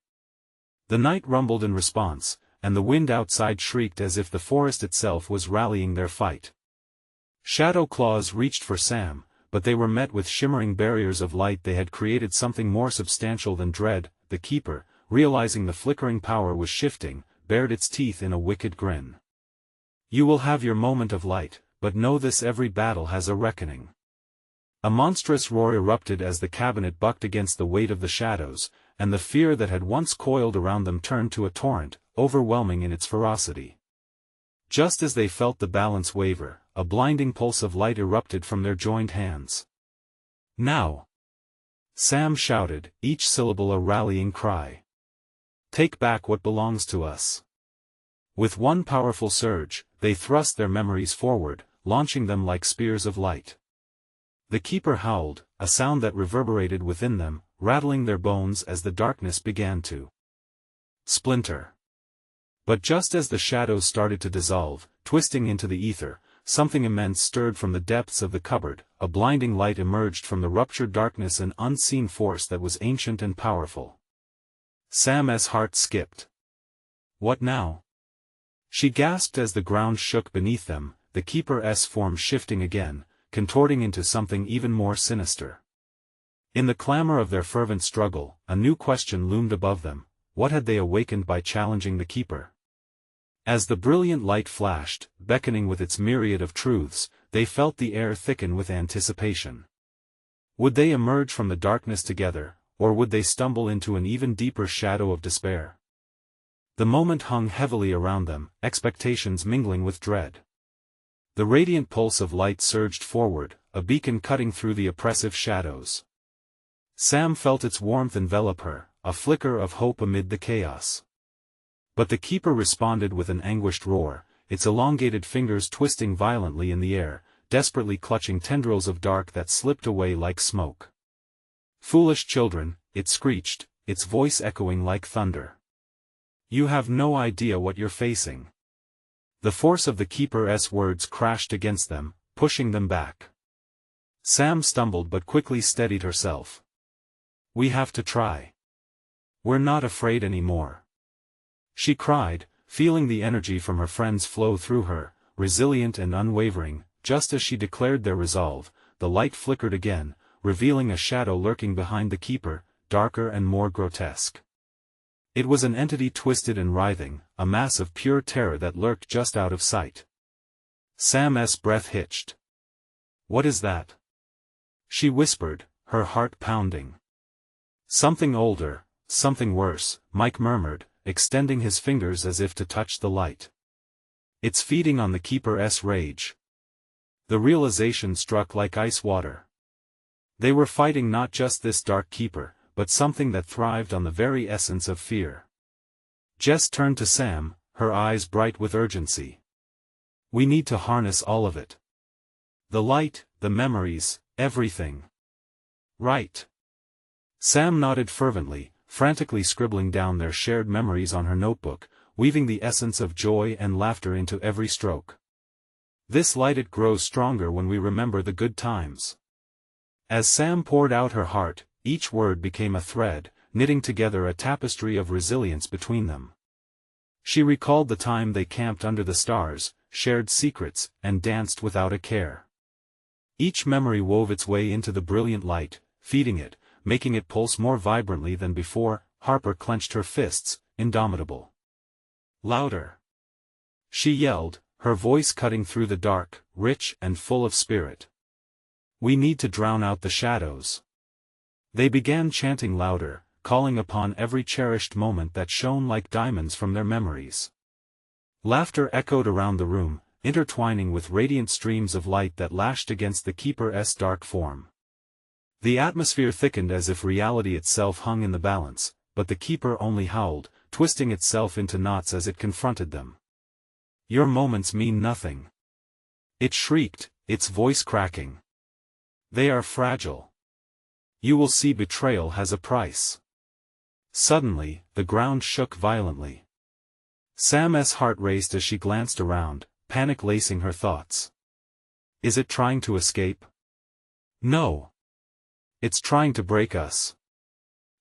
Speaker 1: The night rumbled in response, and the wind outside shrieked as if the forest itself was rallying their fight. Shadow claws reached for Sam, but they were met with shimmering barriers of light. They had created something more substantial than dread. The Keeper, realizing the flickering power was shifting, bared its teeth in a wicked grin. "You will have your moment of light, but know this: every battle has a reckoning." A monstrous roar erupted as the cabinet bucked against the weight of the shadows, and the fear that had once coiled around them turned to a torrent, overwhelming in its ferocity. Just as they felt the balance waver, a blinding pulse of light erupted from their joined hands. "Now!" Sam shouted, each syllable a rallying cry. "Take back what belongs to us." With one powerful surge, they thrust their memories forward, launching them like spears of light. The Keeper howled, a sound that reverberated within them, rattling their bones as the darkness began to splinter. But just as the shadows started to dissolve, twisting into the ether, something immense stirred from the depths of the cupboard. A blinding light emerged from the ruptured darkness, an unseen force that was ancient and powerful. Sam's heart skipped. "What now?" she gasped as the ground shook beneath them, the Keeper's form shifting again, contorting into something even more sinister. In the clamor of their fervent struggle, a new question loomed above them: what had they awakened by challenging the Keeper? As the brilliant light flashed, beckoning with its myriad of truths, they felt the air thicken with anticipation. Would they emerge from the darkness together, or would they stumble into an even deeper shadow of despair? The moment hung heavily around them, expectations mingling with dread. The radiant pulse of light surged forward, a beacon cutting through the oppressive shadows. Sam felt its warmth envelop her, a flicker of hope amid the chaos. But the Keeper responded with an anguished roar, its elongated fingers twisting violently in the air, desperately clutching tendrils of dark that slipped away like smoke. "Foolish children," it screeched, its voice echoing like thunder. "You have no idea what you're facing." The force of the Keeper's words crashed against them, pushing them back. Sam stumbled but quickly steadied herself. "We have to try. We're not afraid anymore," she cried, feeling the energy from her friends flow through her, resilient and unwavering. Just as she declared their resolve, the light flickered again, revealing a shadow lurking behind the Keeper, darker and more grotesque. It was an entity twisted and writhing, a mass of pure terror that lurked just out of sight. Sam's breath hitched. "What is that?" she whispered, her heart pounding. "Something older, something worse," Mike murmured, extending his fingers as if to touch the light. "It's feeding on the Keeper's rage." The realization struck like ice water. They were fighting not just this dark Keeper, but something that thrived on the very essence of fear. Jess turned to Sam, her eyes bright with urgency. "We need to harness all of it. The light, the memories, everything." "Right." Sam nodded fervently, frantically scribbling down their shared memories on her notebook, weaving the essence of joy and laughter into every stroke. "This light, it grows stronger when we remember the good times." As Sam poured out her heart, each word became a thread, knitting together a tapestry of resilience between them. She recalled the time they camped under the stars, shared secrets, and danced without a care. Each memory wove its way into the brilliant light, feeding it, making it pulse more vibrantly than before. Harper clenched her fists, indomitable. "Louder!" she yelled, her voice cutting through the dark, rich and full of spirit. "We need to drown out the shadows." They began chanting louder, calling upon every cherished moment that shone like diamonds from their memories. Laughter echoed around the room, intertwining with radiant streams of light that lashed against the keeper's dark form. The atmosphere thickened as if reality itself hung in the balance, but the keeper only howled, twisting itself into knots as it confronted them. "Your moments mean nothing," it shrieked, its voice cracking. "They are fragile. You will see betrayal has a price." Suddenly, the ground shook violently. Sam's heart raced as she glanced around, panic lacing her thoughts. Is it trying to escape? No. It's trying to break us.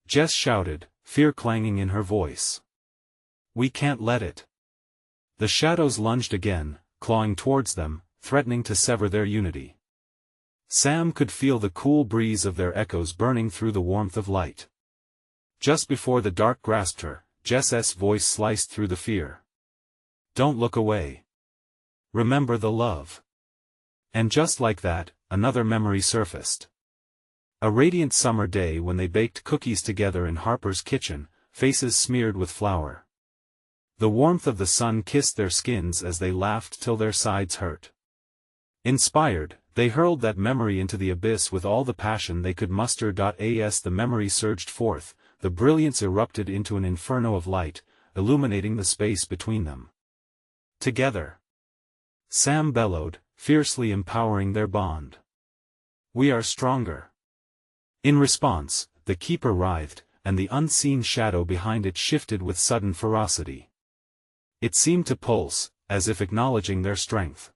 Speaker 1: Jess shouted, fear clanging in her voice. We can't let it. The shadows lunged again, clawing towards them, threatening to sever their unity. Sam could feel the cool breeze of their echoes burning through the warmth of light. Just before the dark grasped her, Jess's voice sliced through the fear. Don't look away. Remember the love. And just like that, another memory surfaced. A radiant summer day when they baked cookies together in Harper's kitchen, faces smeared with flour. The warmth of the sun kissed their skins as they laughed till their sides hurt. Inspired, they hurled that memory into the abyss with all the passion they could muster. As the memory surged forth, the brilliance erupted into an inferno of light, illuminating the space between them. Together. Sam bellowed, fiercely empowering their bond. We are stronger. In response, the keeper writhed, and the unseen shadow behind it shifted with sudden ferocity. It seemed to pulse, as if acknowledging their strength.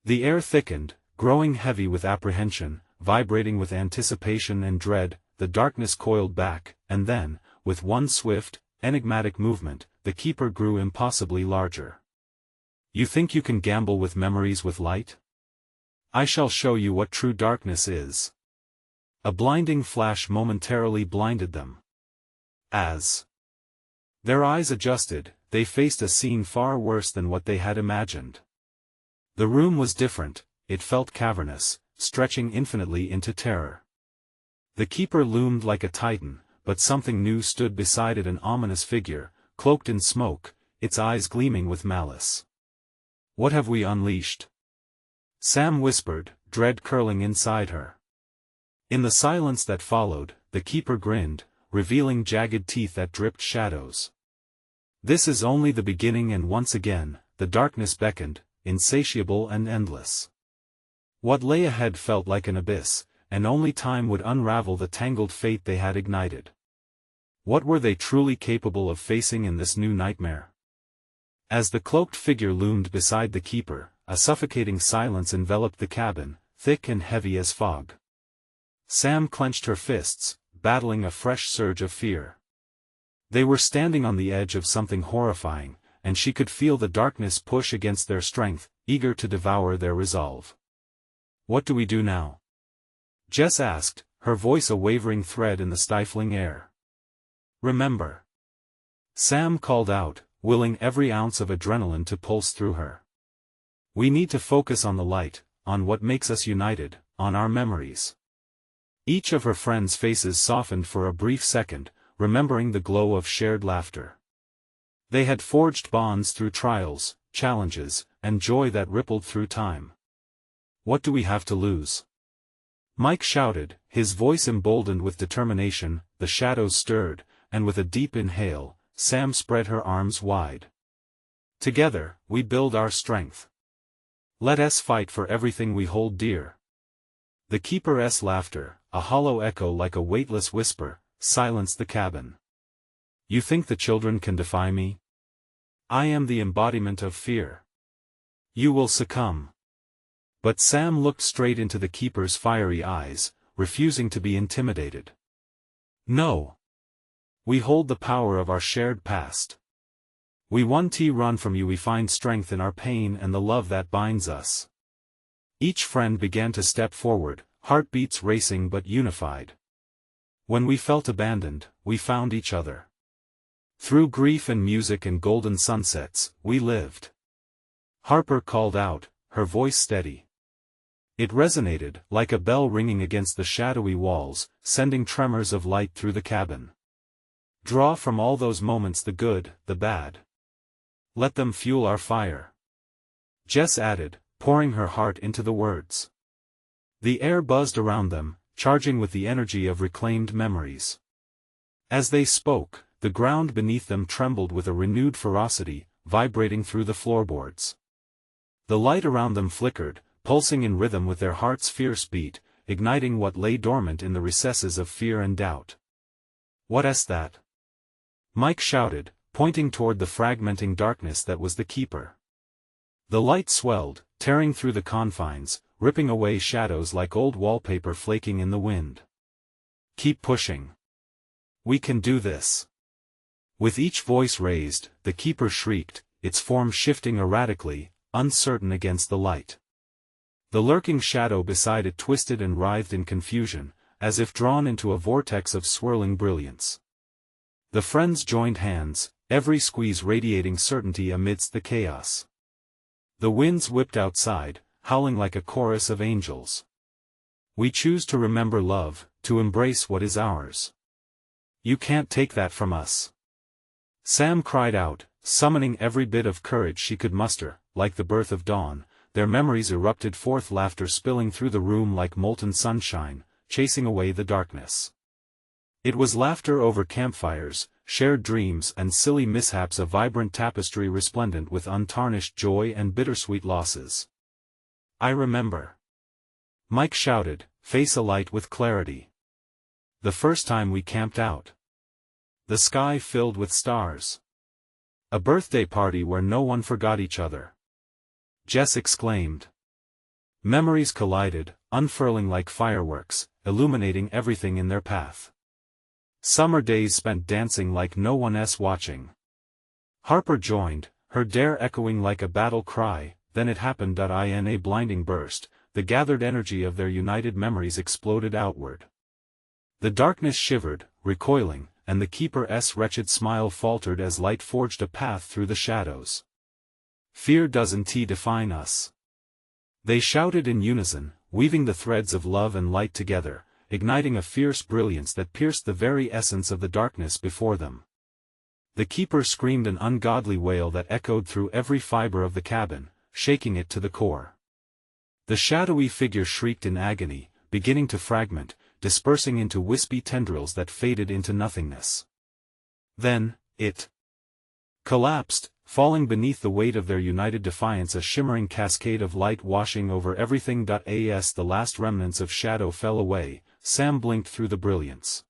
Speaker 1: The air thickened, growing heavy with apprehension, vibrating with anticipation and dread. The darkness coiled back, and then, with one swift, enigmatic movement, the keeper grew impossibly larger. You think you can gamble with memories with light? I shall show you what true darkness is. A blinding flash momentarily blinded them. As their eyes adjusted, they faced a scene far worse than what they had imagined. The room was different, it felt cavernous, stretching infinitely into terror. The keeper loomed like a titan, but something new stood beside it, an ominous figure, cloaked in smoke, its eyes gleaming with malice. What have we unleashed? Sam whispered, dread curling inside her. In the silence that followed, the keeper grinned, revealing jagged teeth that dripped shadows. This is only the beginning, and once again, the darkness beckoned, insatiable and endless. What lay ahead felt like an abyss, and only time would unravel the tangled fate they had ignited. What were they truly capable of facing in this new nightmare? As the cloaked figure loomed beside the keeper, a suffocating silence enveloped the cabin, thick and heavy as fog. Sam clenched her fists, battling a fresh surge of fear. They were standing on the edge of something horrifying, and she could feel the darkness push against their strength, eager to devour their resolve. What do we do now? Jess asked, her voice a wavering thread in the stifling air. Remember. Sam called out, willing every ounce of adrenaline to pulse through her. We need to focus on the light, on what makes us united, on our memories. Each of her friends' faces softened for a brief second, remembering the glow of shared laughter. They had forged bonds through trials, challenges, and joy that rippled through time. What do we have to lose? Mike shouted, his voice emboldened with determination. The shadows stirred, and with a deep inhale, Sam spread her arms wide. Together, we build our strength. Let us fight for everything we hold dear. The keeper's laughter, a hollow echo like a weightless whisper, silenced the cabin. You think the children can defy me? I am the embodiment of fear. You will succumb. But Sam looked straight into the keeper's fiery eyes, refusing to be intimidated. No. We hold the power of our shared past. We run from you, we find strength in our pain and the love that binds us. Each friend began to step forward, heartbeats racing but unified. When we felt abandoned, we found each other. Through grief and music and golden sunsets, we lived. Harper called out, her voice steady. It resonated, like a bell ringing against the shadowy walls, sending tremors of light through the cabin. Draw from all those moments the good, the bad. Let them fuel our fire. Jess added, pouring her heart into the words. The air buzzed around them, charging with the energy of reclaimed memories. As they spoke, the ground beneath them trembled with a renewed ferocity, vibrating through the floorboards. The light around them flickered, pulsing in rhythm with their heart's fierce beat, igniting what lay dormant in the recesses of fear and doubt. "What's that?" Mike shouted, pointing toward the fragmenting darkness that was the keeper. The light swelled, tearing through the confines, ripping away shadows like old wallpaper flaking in the wind. "Keep pushing. We can do this." With each voice raised, the keeper shrieked, its form shifting erratically, uncertain against the light. The lurking shadow beside it twisted and writhed in confusion, as if drawn into a vortex of swirling brilliance. The friends joined hands, every squeeze radiating certainty amidst the chaos. The winds whipped outside, howling like a chorus of angels. "We choose to remember love, to embrace what is ours. You can't take that from us." Sam cried out, summoning every bit of courage she could muster. Like the birth of dawn, their memories erupted forth, laughter spilling through the room like molten sunshine, chasing away the darkness. It was laughter over campfires, shared dreams and silly mishaps, a vibrant tapestry resplendent with untarnished joy and bittersweet losses. "I remember," Mike shouted, face alight with clarity. "The first time we camped out. The sky filled with stars. A birthday party where no one forgot each other." Jess exclaimed. Memories collided, unfurling like fireworks, illuminating everything in their path. Summer days spent dancing like no one else watching. Harper joined, her dare echoing like a battle cry. Then it happened. In a blinding burst, the gathered energy of their united memories exploded outward. The darkness shivered, recoiling, and the keeper's wretched smile faltered as light forged a path through the shadows. "Fear doesn't define us," they shouted in unison, weaving the threads of love and light together, igniting a fierce brilliance that pierced the very essence of the darkness before them. The keeper screamed an ungodly wail that echoed through every fiber of the cabin, shaking it to the core. The shadowy figure shrieked in agony, beginning to fragment, dispersing into wispy tendrils that faded into nothingness. Then, it collapsed, falling beneath the weight of their united defiance, a shimmering cascade of light washing over everything. As the last remnants of shadow fell away, Sam blinked through the brilliance.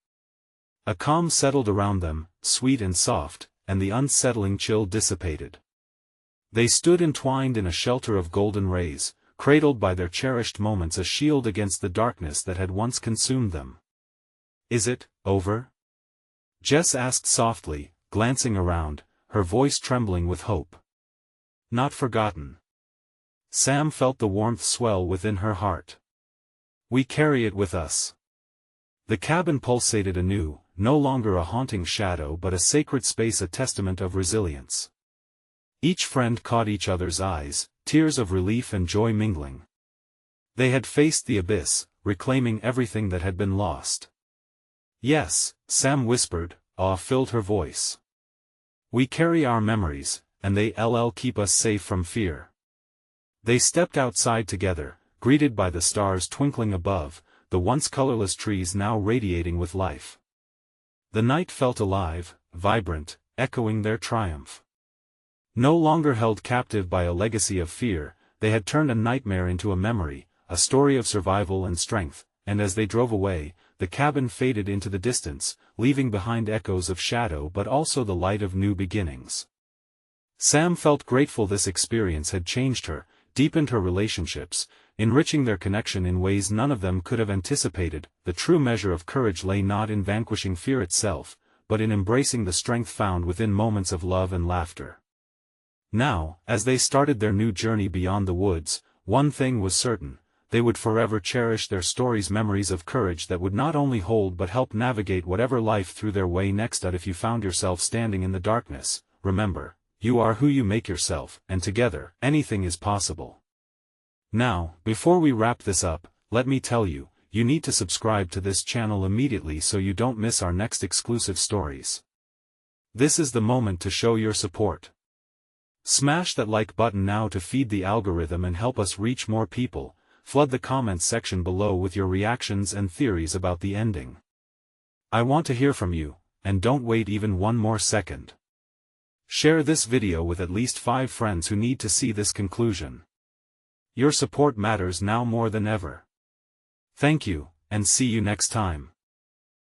Speaker 1: A calm settled around them, sweet and soft, and the unsettling chill dissipated. They stood entwined in a shelter of golden rays, cradled by their cherished moments, a shield against the darkness that had once consumed them. "Is it over?" Jess asked softly, glancing around, her voice trembling with hope. "Not forgotten." Sam felt the warmth swell within her heart. "We carry it with us." The cabin pulsated anew, no longer a haunting shadow but a sacred space, a testament of resilience. Each friend caught each other's eyes, tears of relief and joy mingling. They had faced the abyss, reclaiming everything that had been lost. "Yes," Sam whispered, awe filled her voice. "We carry our memories, and they'll keep us safe from fear." They stepped outside together, greeted by the stars twinkling above, the once colorless trees now radiating with life. The night felt alive, vibrant, echoing their triumph. No longer held captive by a legacy of fear, they had turned a nightmare into a memory, a story of survival and strength, and as they drove away, the cabin faded into the distance, leaving behind echoes of shadow but also the light of new beginnings. Sam felt grateful this experience had changed her, deepened her relationships, enriching their connection in ways none of them could have anticipated. The true measure of courage lay not in vanquishing fear itself, but in embracing the strength found within moments of love and laughter. Now, as they started their new journey beyond the woods, one thing was certain: they would forever cherish their stories, memories of courage that would not only hold but help navigate whatever life threw their way next. If you found yourself standing in the darkness, remember, you are who you make yourself, and together, anything is possible. Now, before we wrap this up, let me tell you, you need to subscribe to this channel immediately so you don't miss our next exclusive stories. This is the moment to show your support. Smash that like button now to feed the algorithm and help us reach more people. Flood the comments section below with your reactions and theories about the ending. I want to hear from you, and don't wait even one more second. Share this video with at least 5 friends who need to see this conclusion. Your support matters now more than ever. Thank you, and see you next time.